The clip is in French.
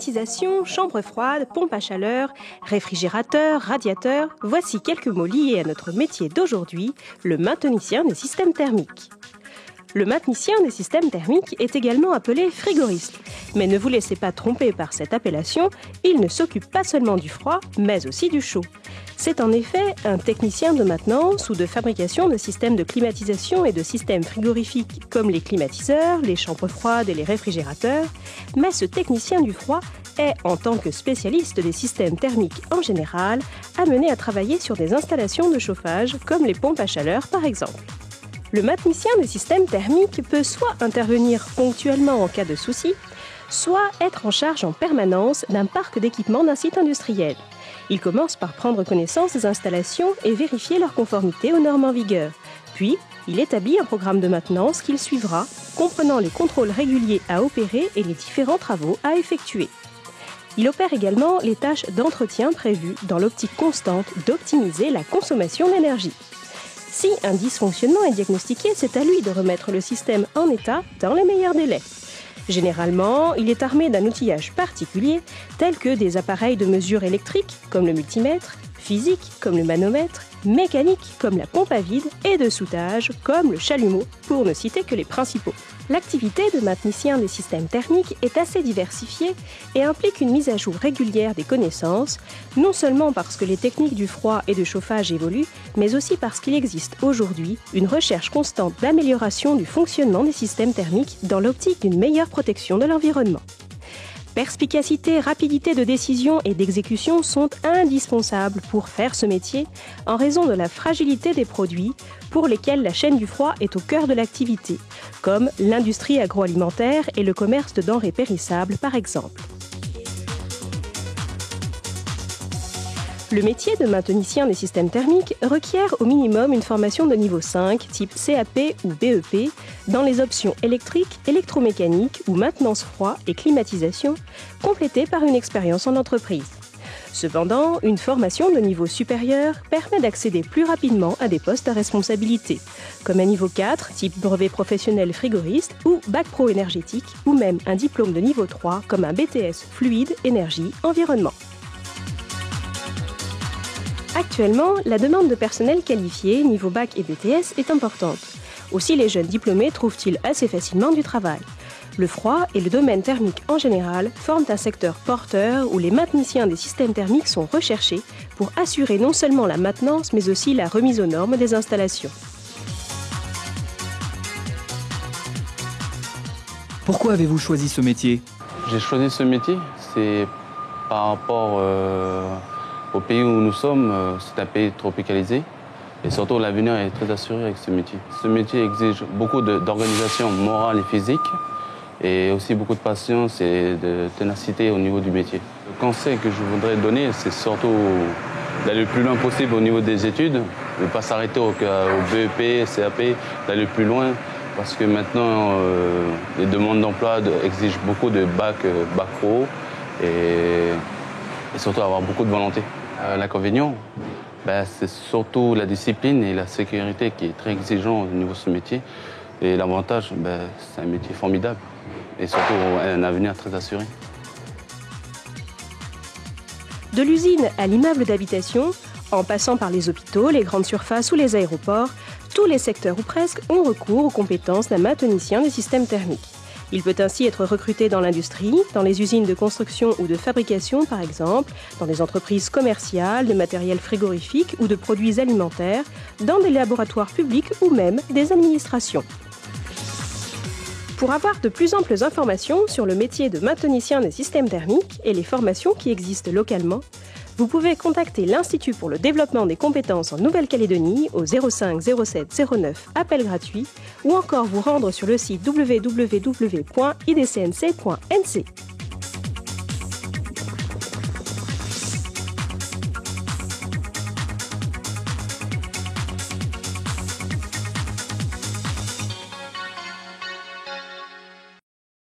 Climatisation, chambre froide, pompe à chaleur, réfrigérateur, radiateur, voici quelques mots liés à notre métier d'aujourd'hui, le maintenicien des systèmes thermiques. Le maintenicien des systèmes thermiques est également appelé frigoriste. Mais ne vous laissez pas tromper par cette appellation, il ne s'occupe pas seulement du froid, mais aussi du chaud. C'est en effet un technicien de maintenance ou de fabrication de systèmes de climatisation et de systèmes frigorifiques comme les climatiseurs, les chambres froides et les réfrigérateurs. Mais ce technicien du froid est, en tant que spécialiste des systèmes thermiques en général, amené à travailler sur des installations de chauffage comme les pompes à chaleur par exemple. Le maintenicien des systèmes thermiques peut soit intervenir ponctuellement en cas de souci, soit être en charge en permanence d'un parc d'équipement d'un site industriel. Il commence par prendre connaissance des installations et vérifier leur conformité aux normes en vigueur. Puis, il établit un programme de maintenance qu'il suivra, comprenant les contrôles réguliers à opérer et les différents travaux à effectuer. Il opère également les tâches d'entretien prévues dans l'optique constante d'optimiser la consommation d'énergie. Si un dysfonctionnement est diagnostiqué, c'est à lui de remettre le système en état dans les meilleurs délais. Généralement, il est armé d'un outillage particulier, tel que des appareils de mesure électrique, comme le multimètre, physique, comme le manomètre, mécanique, comme la pompe à vide, et de soudage, comme le chalumeau, pour ne citer que les principaux. L'activité de maintenicien des systèmes thermiques est assez diversifiée et implique une mise à jour régulière des connaissances, non seulement parce que les techniques du froid et de chauffage évoluent, mais aussi parce qu'il existe aujourd'hui une recherche constante d'amélioration du fonctionnement des systèmes thermiques dans l'optique d'une meilleure protection de l'environnement. Perspicacité, rapidité de décision et d'exécution sont indispensables pour faire ce métier en raison de la fragilité des produits pour lesquels la chaîne du froid est au cœur de l'activité, comme l'industrie agroalimentaire et le commerce de denrées périssables par exemple. Le métier de maintenicien des systèmes thermiques requiert au minimum une formation de niveau 5, type CAP ou BEP, dans les options électrique, électromécanique ou maintenance froid et climatisation, complétée par une expérience en entreprise. Cependant, une formation de niveau supérieur permet d'accéder plus rapidement à des postes à responsabilité, comme un niveau 4, type brevet professionnel frigoriste ou bac pro énergétique, ou même un diplôme de niveau 3, comme un BTS fluide, énergie, environnement. Actuellement, la demande de personnel qualifié, niveau bac et BTS, est importante. Aussi, les jeunes diplômés trouvent-ils assez facilement du travail. Le froid et le domaine thermique en général forment un secteur porteur où les mainteniciens des systèmes thermiques sont recherchés pour assurer non seulement la maintenance, mais aussi la remise aux normes des installations. Pourquoi avez-vous choisi ce métier? J'ai choisi ce métier, c'est par rapport au pays où nous sommes, c'est un pays tropicalisé et surtout l'avenir est très assuré avec ce métier. Ce métier exige beaucoup d'organisation morale et physique et aussi beaucoup de patience et de ténacité au niveau du métier. Le conseil que je voudrais donner, c'est surtout d'aller le plus loin possible au niveau des études, de ne pas s'arrêter au BEP, CAP, d'aller plus loin parce que maintenant les demandes d'emploi exigent beaucoup de bac pro et surtout avoir beaucoup de volonté. L'inconvénient, c'est surtout la discipline et la sécurité qui est très exigeant au niveau de ce métier. Et l'avantage, c'est un métier formidable et surtout un avenir très assuré. De l'usine à l'immeuble d'habitation, en passant par les hôpitaux, les grandes surfaces ou les aéroports, tous les secteurs ou presque ont recours aux compétences d'un maintenicien des systèmes thermiques. Il peut ainsi être recruté dans l'industrie, dans les usines de construction ou de fabrication par exemple, dans des entreprises commerciales, de matériel frigorifique ou de produits alimentaires, dans des laboratoires publics ou même des administrations. Pour avoir de plus amples informations sur le métier de maintenicien des systèmes thermiques et les formations qui existent localement, vous pouvez contacter l'Institut pour le développement des compétences en Nouvelle-Calédonie au 05 07 09 appel gratuit ou encore vous rendre sur le site www.idcnc.nc.